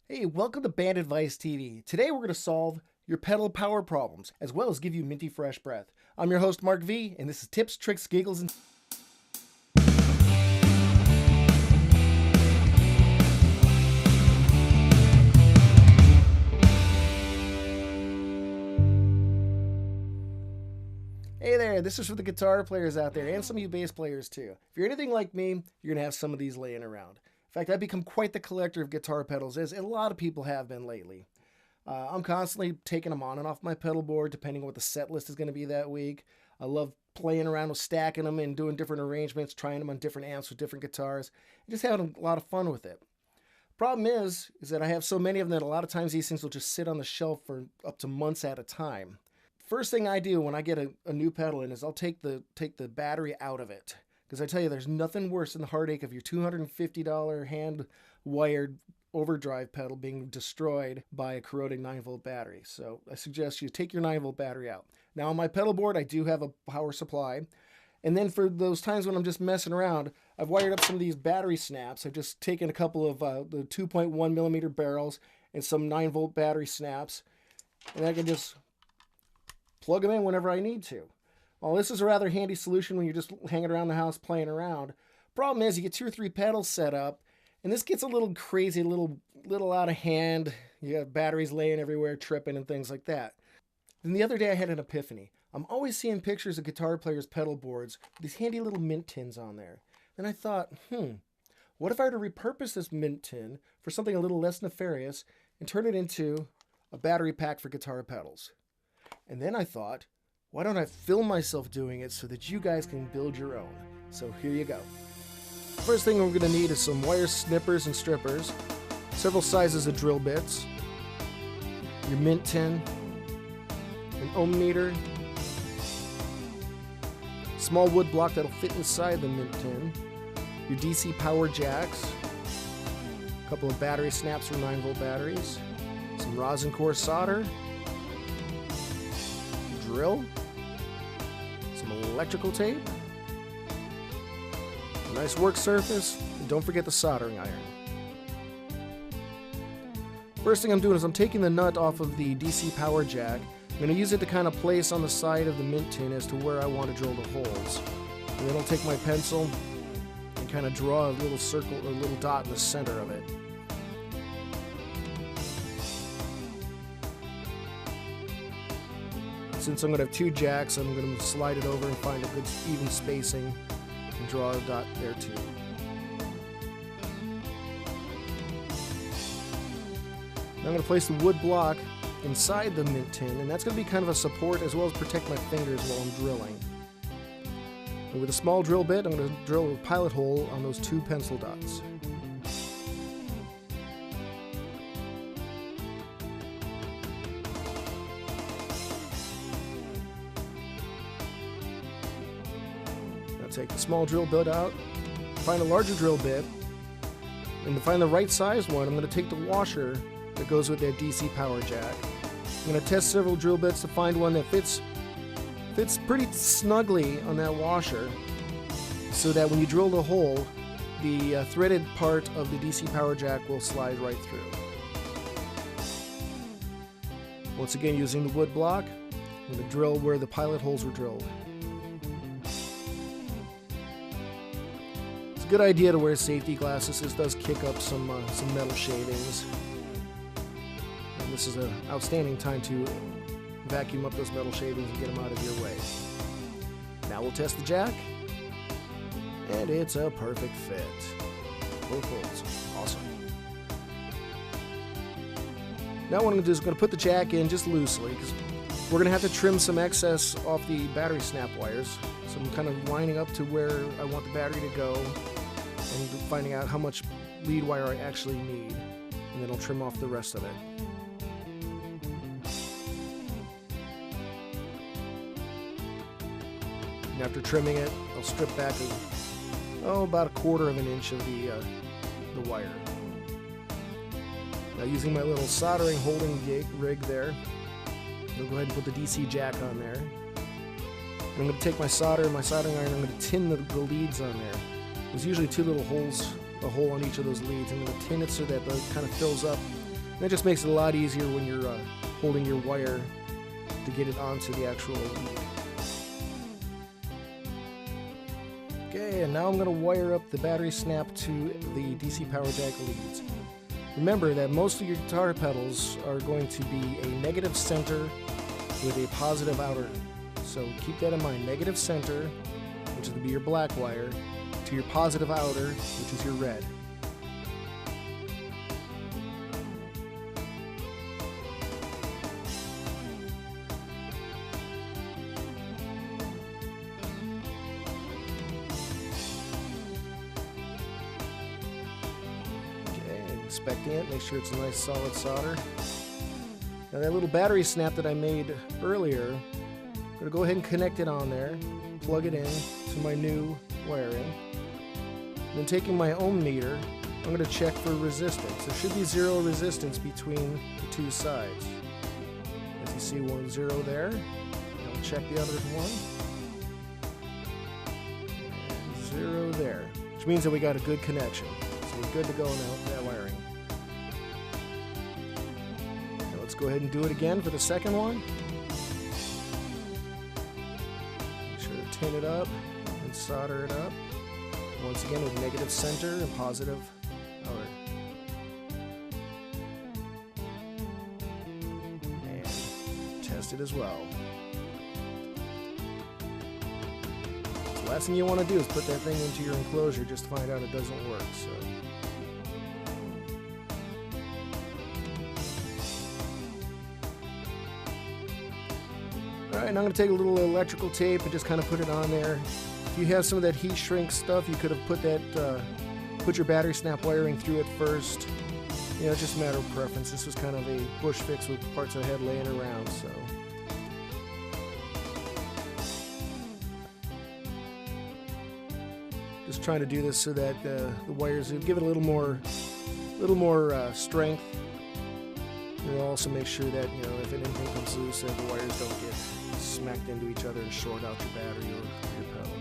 Hey, welcome to Band Advice TV. Today we're going to solve your pedal power problems, as well as give you minty fresh breath. I'm your host, Mark V, and this is Tips, Tricks, Giggles, and... Hey there, this is for the guitar players out there, and some of you bass players too. If you're anything like me, you're going to have some of these laying around. In fact, I've become quite the collector of guitar pedals, as a lot of people have been lately. I'm constantly taking them on and off my pedal board, depending on what the set list is going to be that week. I love playing around with stacking them and doing different arrangements, trying them on different amps with different guitars, and just having a lot of fun with it. Problem is that I have so many of them that a lot of times these things will just sit on the shelf for up to months at a time. First thing I do when I get a new pedal in is I'll take the battery out of it. Because I tell you, there's nothing worse than the heartache of your $250 hand-wired overdrive pedal being destroyed by a corroding 9-volt battery. So I suggest you take your 9-volt battery out. Now on my pedal board, I do have a power supply. And then for those times when I'm just messing around, I've wired up some of these battery snaps. I've just taken a couple of the 2.1 millimeter barrels and some 9-volt battery snaps. And I can just plug them in whenever I need to. Well, this is a rather handy solution when you're just hanging around the house playing around. Problem is, you get 2 or 3 pedals set up, and this gets a little crazy, a little out of hand. You have batteries laying everywhere, tripping and things like that. Then the other day I had an epiphany. I'm always seeing pictures of guitar players' pedal boards with these handy little mint tins on there. Then I thought, what if I were to repurpose this mint tin for something a little less nefarious and turn it into a battery pack for guitar pedals? And then I thought, why don't I film myself doing it so that you guys can build your own? So here you go. First thing we're going to need is some wire snippers and strippers, several sizes of drill bits, your mint tin, an ohm meter, small wood block that'll fit inside the mint tin, your DC power jacks, a couple of battery snaps for 9-volt batteries, some rosin core solder, drill, some electrical tape, a nice work surface, and don't forget the soldering iron. First thing I'm doing is I'm taking the nut off of the DC power jack. I'm going to use it to kind of place on the side of the mint tin as to where I want to drill the holes. And then I'll take my pencil and kind of draw a little circle or a little dot in the center of it. Since I'm going to have 2 jacks, I'm going to slide it over and find a good even spacing and draw a dot there too. Now I'm going to place the wood block inside the mint tin, and that's going to be kind of a support as well as protect my fingers while I'm drilling. And with a small drill bit, I'm going to drill a pilot hole on those 2 pencil dots. Take the small drill bit out, find a larger drill bit, and to find the right size one, I'm going to take the washer that goes with that DC power jack. I'm going to test several drill bits to find one that fits pretty snugly on that washer, so that when you drill the hole, the threaded part of the DC power jack will slide right through. Once again, using the wood block, I'm going to drill where the pilot holes were drilled. Good idea to wear safety glasses. This does kick up some metal shavings, and this is an outstanding time to vacuum up those metal shavings and get them out of your way. Now we'll test the jack, and it's a perfect fit. Both holes, awesome. Now what I'm going to do is I'm going to put the jack in just loosely, because we're going to have to trim some excess off the battery snap wires. So I'm kind of lining up to where I want the battery to go, and finding out how much lead wire I actually need, and then I'll trim off the rest of it. And after trimming it, I'll strip back about 1/4 of an inch of the wire. Now using my little soldering holding rig there, I'll go ahead and put the DC jack on there. And I'm going to take my solder and my soldering iron, I'm going to tin the leads on there. There's usually 2 little holes, a hole on each of those leads. I'm going to tin it so that it kind of fills up That just makes it a lot easier when you're holding your wire to get it onto the actual lead. Okay, and now I'm going to wire up the battery snap to the DC power jack leads. Remember that most of your guitar pedals are going to be a negative center with a positive outer. So keep that in mind. Negative center, which will be your black wire, to your positive outer, which is your red. Inspecting it, make sure it's a nice solid solder. Now that little battery snap that I made earlier, I'm going to go ahead and connect it on there, plug it in to my new wiring. Then taking my ohm meter, I'm going to check for resistance. There should be 0 resistance between the two sides. As you see, 1 0 there. I'll check the other one. And 0 there, which means that we got a good connection. So we're good to go now with that wiring. Let's go ahead and do it again for the second one. Make sure to tin it up and solder it up. Once again with negative center and positive outer. And test it as well. So the last thing you want to do is put that thing into your enclosure just to find out it doesn't work. So. Alright, now I'm going to take a little electrical tape and just kind of put it on there. If you have some of that heat shrink stuff, you could have put that, put your battery snap wiring through it first. You know, it's just a matter of preference. This was kind of a bush fix with parts I had laying around, so. Just trying to do this so that the wires give it a little more strength. And also make sure that, you know, if anything comes loose, that the wires don't get smacked into each other and short out your battery or your pedal.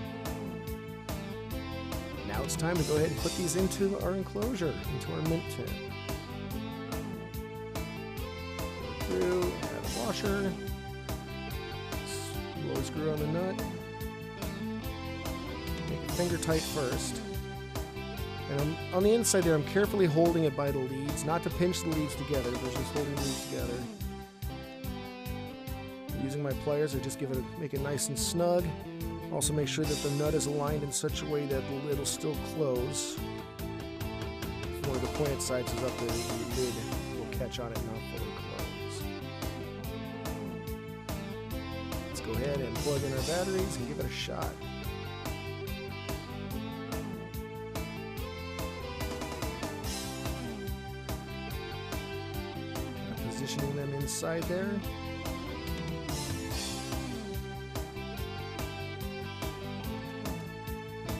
Now it's time to go ahead and put these into our enclosure, into our mint tin. Go through, add a washer, blow a screw on the nut, make it finger tight first. And on the inside there, I'm carefully holding it by the leads, not to pinch the leads together, but just holding the leads together. Using my pliers, I just make it nice and snug. Also make sure that the nut is aligned in such a way that it'll still close. If one of the pointed sides is up, the lid will catch on it and not fully close. Let's go ahead and plug in our batteries and give it a shot. Positioning them inside there.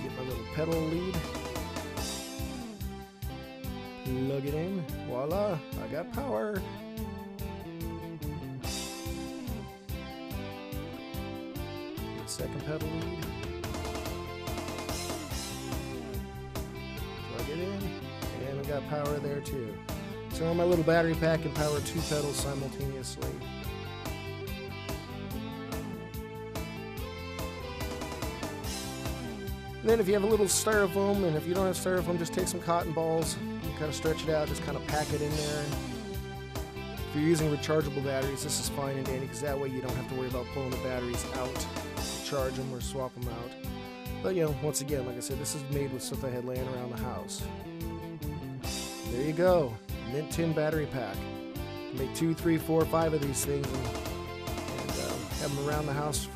Get my little pedal lead. Plug it in. Voila! I got power. Get second pedal lead. Plug it in. And we got power there too. So on my little battery pack can power 2 pedals simultaneously. And then if you have a little styrofoam, and if you don't have styrofoam, just take some cotton balls and kind of stretch it out, just kind of pack it in there. If you're using rechargeable batteries, this is fine and dandy because that way you don't have to worry about pulling the batteries out to charge them or swap them out. But you know, once again, like I said, this is made with stuff I had laying around the house. There you go. Mint tin battery pack. Make 2, 3, 4, 5 of these things and have them around the house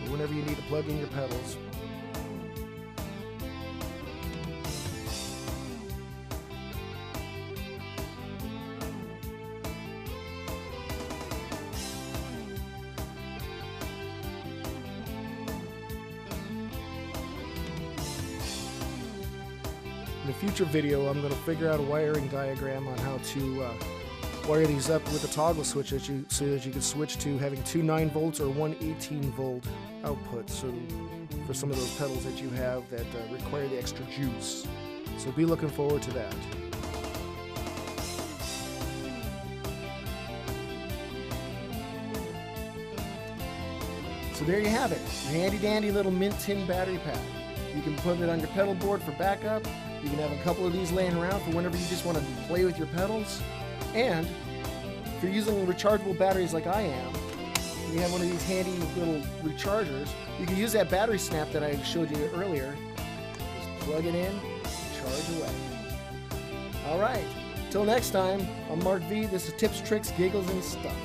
for whenever you need to plug in your pedals. In a future video, I'm going to figure out a wiring diagram on how to wire these up with a toggle switch so that you can switch to having 2 9-volt or 1 18-volt output. So for some of those pedals that you have that require the extra juice. So be looking forward to that. So there you have it, your handy dandy little mint tin battery pack. You can put it on your pedal board for backup. You can have a couple of these laying around for whenever you just want to play with your pedals. And if you're using rechargeable batteries like I am, you have one of these handy little rechargers, you can use that battery snap that I showed you earlier. Just plug it in, charge away. All right, till next time, I'm Mark V. This is Tips, Tricks, Giggles, and Stuff.